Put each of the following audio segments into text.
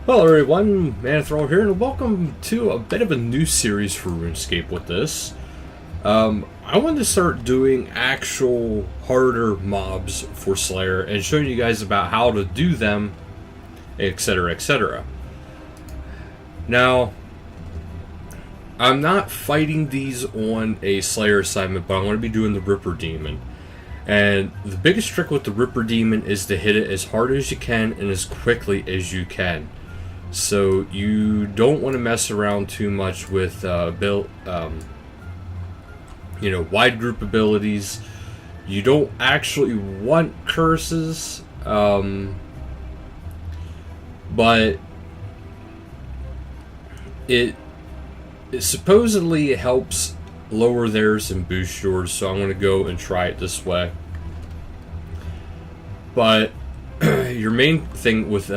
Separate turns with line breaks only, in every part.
Hello everyone, Manithral here, and welcome to a bit of a new series for RuneScape with this. I wanted to start doing actual harder mobs for Slayer and showing you guys about how to do them, etc, etc. Now, I'm not fighting these on a Slayer assignment, but I'm going to be doing the Ripper Demon. And the biggest trick with the Ripper Demon is to hit it as hard as you can and as quickly as you can. So you don't want to mess around too much with wide group abilities. You don't actually want curses, but it supposedly helps lower theirs and boost yours. So I'm going to go and try it this way. But your main thing with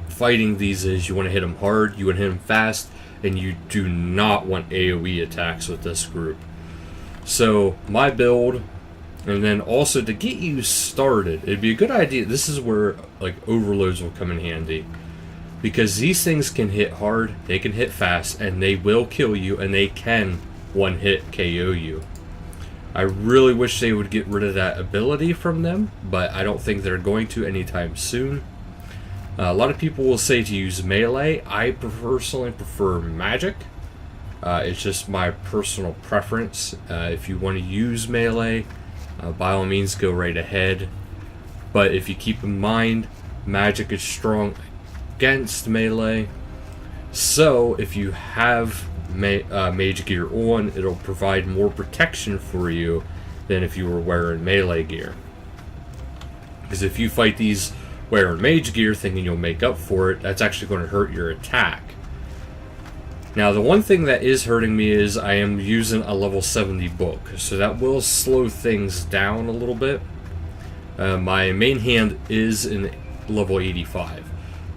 fighting these is you want to hit them hard, you want to hit them fast, and you do not want AoE attacks with this group. So my build, and then also to get you started, it'd be a good idea. This is where like overloads will come in handy, because these things can hit hard, they can hit fast, and they will kill you, and they can one hit KO you. I really wish they would get rid of that ability from them, but I don't think they're going to anytime soon. A lot of people will say to use melee. I personally prefer magic. It's just my personal preference. If you want to use melee, by all means go right ahead. But if you keep in mind, magic is strong against melee. So if you have mage gear on, it'll provide more protection for you than if you were wearing melee gear. Because if you fight these wearing mage gear thinking you'll make up for it, that's actually going to hurt your attack. Now the one thing that is hurting me is I am using a level 70 book, so that will slow things down a little bit. My main hand is in level 85,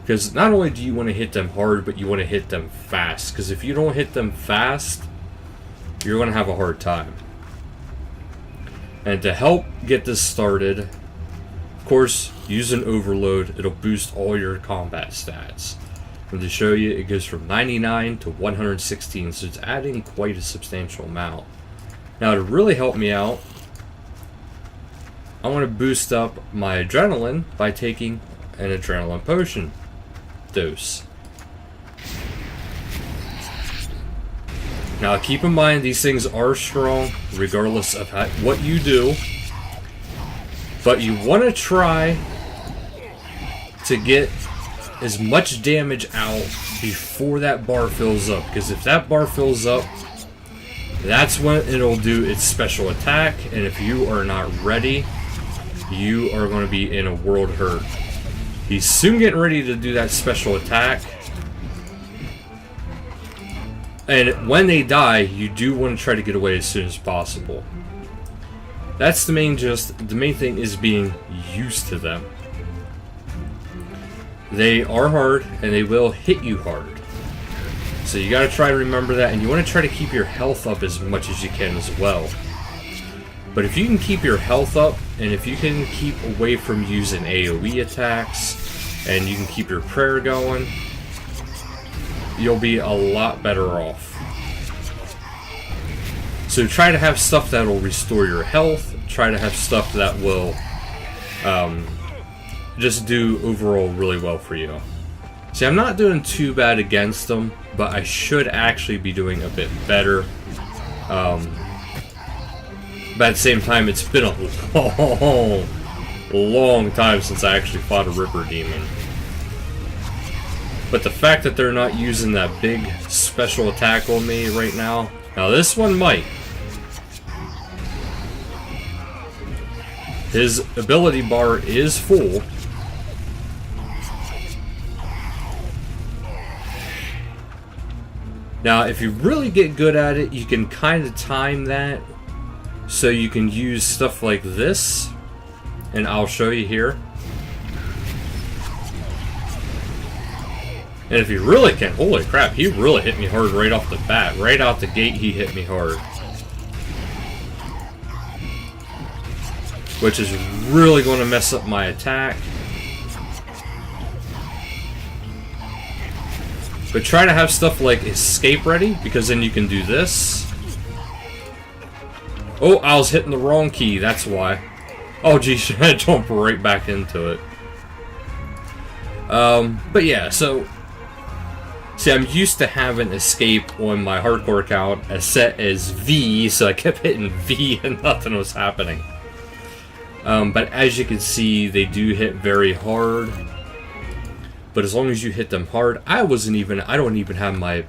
because not only do you want to hit them hard, but you want to hit them fast, because if you don't hit them fast, you're going to have a hard time. And to help get this started, of course, use an overload. It'll boost all your combat stats. And to show you, it goes from 99 to 116, so it's adding quite a substantial amount. Now, to really help me out, I want to boost up my adrenaline by taking an adrenaline potion dose. Now, keep in mind, these things are strong, regardless of what you do. But you want to try to get as much damage out before that bar fills up, because if that bar fills up, that's when it'll do its special attack, and if you are not ready, you are going to be in a world hurt. He's soon getting ready to do that special attack, and when they die, you do want to try to get away as soon as possible. That's the main thing is being used to them. They are hard, and they will hit you hard. So you gotta try to remember that, and you want to try to keep your health up as much as you can as well. But if you can keep your health up, and if you can keep away from using AoE attacks, and you can keep your prayer going, you'll be a lot better off. So try to have stuff that will restore your health. Try to have stuff that will just do overall really well for you. See, I'm not doing too bad against them, but I should actually be doing a bit better. But at the same time, it's been a long time since I actually fought a Ripper Demon. But the fact that they're not using that big special attack on me right now, this one might. His ability bar is full. Now, if you really get good at it, you can kind of time that, so you can use stuff like this, and I'll show you here. And if you really can, holy crap, he really hit me hard right off the bat. Right out the gate, he hit me hard. Which is really going to mess up my attack. But try to have stuff like escape ready, because then you can do this. Oh, I was hitting the wrong key, that's why. Oh geez, I jump right back into it. But yeah, so... See, I'm used to having escape on my hardcore account as set as V, so I kept hitting V and nothing was happening. But as you can see, they do hit very hard. But as long as you hit them hard, I didn't even have my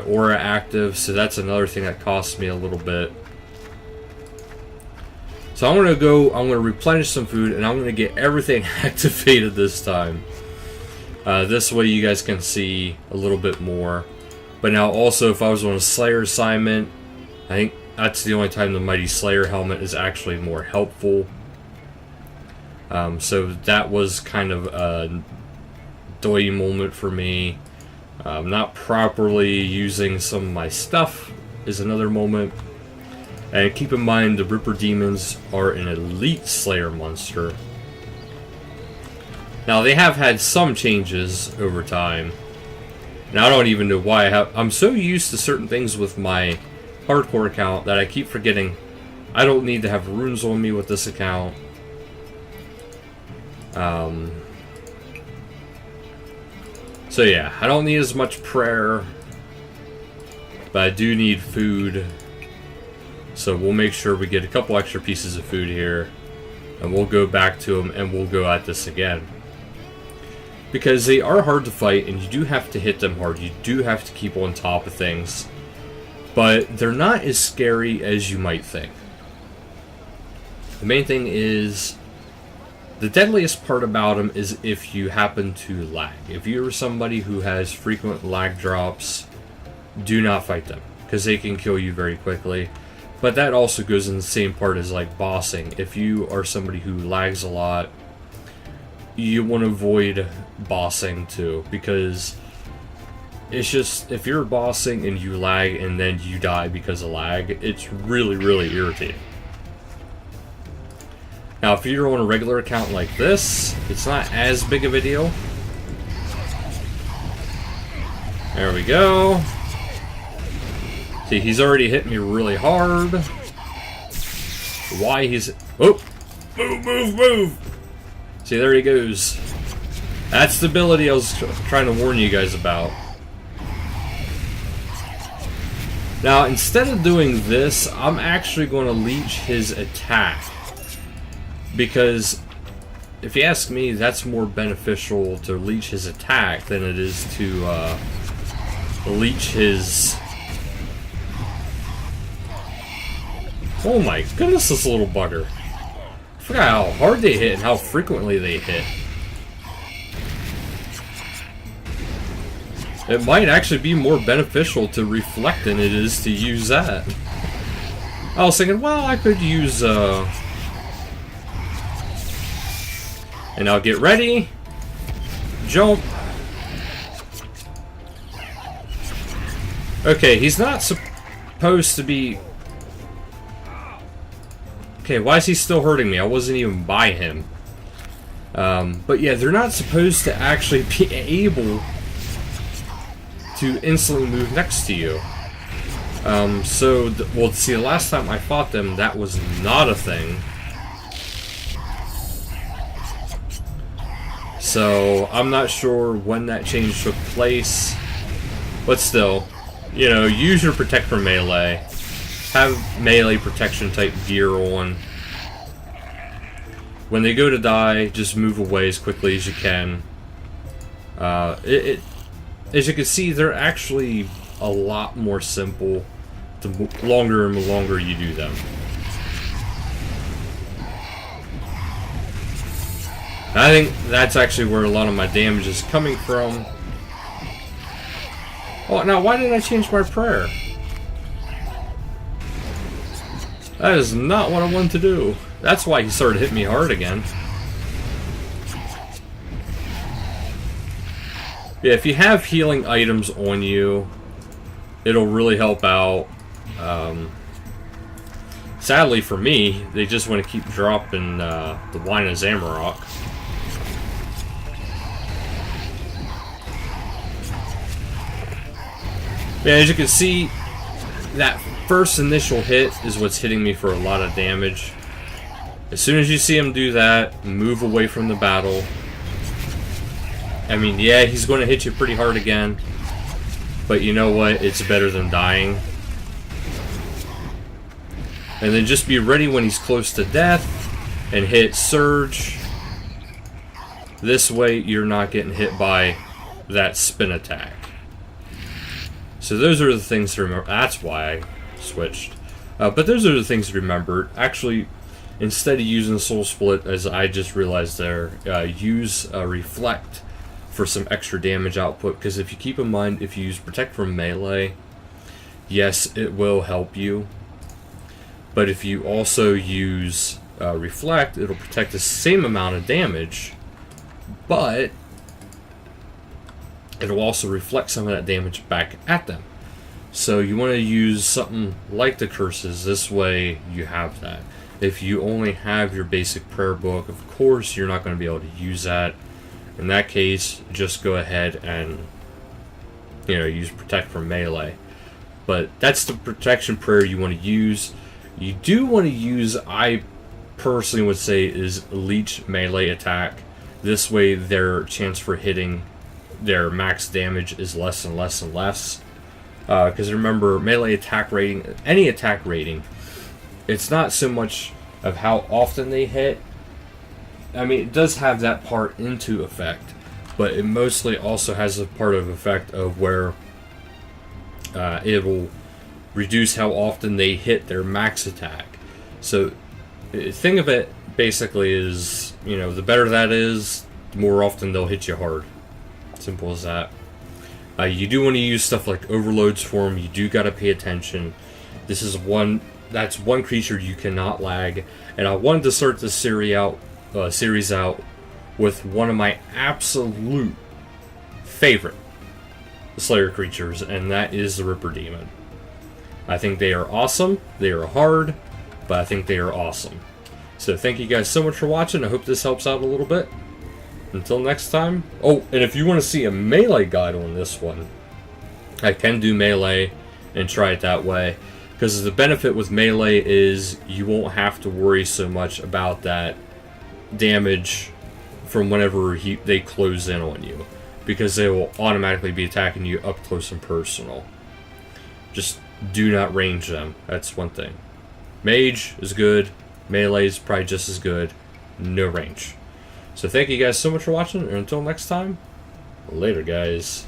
aura active, so that's another thing that costs me a little bit. So I'm gonna replenish some food, and I'm gonna get everything activated this time. This way you guys can see a little bit more. But now also, if I was on a Slayer assignment, I think that's the only time the Mighty Slayer helmet is actually more helpful. So that was kind of a doy moment for me. Not properly using some of my stuff is another moment. And keep in mind, the Ripper Demons are an elite Slayer monster. Now, they have had some changes over time. Now, I don't even know why I'm so used to certain things with my hardcore account that I keep forgetting I don't need to have runes on me with this account. So yeah, I don't need as much prayer, but I do need food. So we'll make sure we get a couple extra pieces of food here, and we'll go back to them and we'll go at this again. Because they are hard to fight, and you do have to hit them hard. You do have to keep on top of things. But they're not as scary as you might think. The main thing is, the deadliest part about them is if you happen to lag. If you're somebody who has frequent lag drops, do not fight them, because they can kill you very quickly. But that also goes in the same part as like bossing. If you are somebody who lags a lot, you want to avoid bossing too, because it's just, if you're bossing and you lag and then you die because of lag, it's really, really irritating. Now, if you're on a regular account like this, it's not as big of a deal. There we go. See, he's already hit me really hard. Why he's... Oh! Move, move, move! See, there he goes. That's the ability I was trying to warn you guys about. Now, instead of doing this, I'm actually going to leech his attack. Because, if you ask me, that's more beneficial to leech his attack than it is to leech his... Oh my goodness, this little bugger. I forgot how hard they hit and how frequently they hit. It might actually be more beneficial to reflect than it is to use that. I was thinking, well, I could use, And now get ready. Jump. Okay, he's not supposed to be... Okay, why is he still hurting me? I wasn't even by him. But yeah, they're not supposed to actually be able to instantly move next to you. Well, see, the last time I fought them, that was not a thing. So, I'm not sure when that change took place. But still, you know, use your Protect from Melee. Have melee protection type gear on. When they go to die, just move away as quickly as you can. As you can see, they're actually a lot more simple the longer and longer you do them. I think that's actually where a lot of my damage is coming from. Oh, now why did I change my prayer? That is not what I wanted to do. That's why he started hitting me hard again. Yeah, if you have healing items on you, it'll really help out. Sadly for me, they just want to keep dropping the Wine of Zamorak. Yeah, as you can see, that first initial hit is what's hitting me for a lot of damage. As soon as you see him do that, move away from the battle. I mean, yeah, he's going to hit you pretty hard again. But you know what? It's better than dying. And then just be ready when he's close to death and hit Surge. This way you're not getting hit by that spin attack. So those are the things to remember. That's why I switched. But those are the things to remember. Actually, instead of using Soul Split, as I just realized there, use Reflect for some extra damage output. Because if you keep in mind, if you use Protect from melee, yes, it will help you. But if you also use Reflect, it'll protect the same amount of damage, but it'll also reflect some of that damage back at them. So you want to use something like the curses. This way you have that. If you only have your basic prayer book, of course you're not going to be able to use that. In that case, just go ahead and, you know, use Protect from melee. But that's the protection prayer you want to use. You do want to use, I personally would say, is Leech melee attack. This way their chance for hitting their max damage is less and less and less. Because remember, melee attack rating, any attack rating, it's not so much of how often they hit. I mean, it does have that part into effect, but it mostly also has a part of effect of where it will reduce how often they hit their max attack. So think of it basically as, you know, the better that is, the more often they'll hit you hard. Simple as that. You do want to use stuff like overloads for them. You do got to pay attention. That's one creature you cannot lag. And I wanted to start this series out with one of my absolute favorite Slayer creatures, and that is the Ripper Demon. I think they are awesome. They are hard, but I think they are awesome. So thank you guys so much for watching. I hope this helps out a little bit. Until next time. Oh, and if you want to see a melee guide on this one, I can do melee and try it that way. Because the benefit with melee is you won't have to worry so much about that damage from whenever they close in on you. Because they will automatically be attacking you up close and personal. Just do not range them. That's one thing. Mage is good. Melee is probably just as good. No range. So thank you guys so much for watching, and until next time, later guys.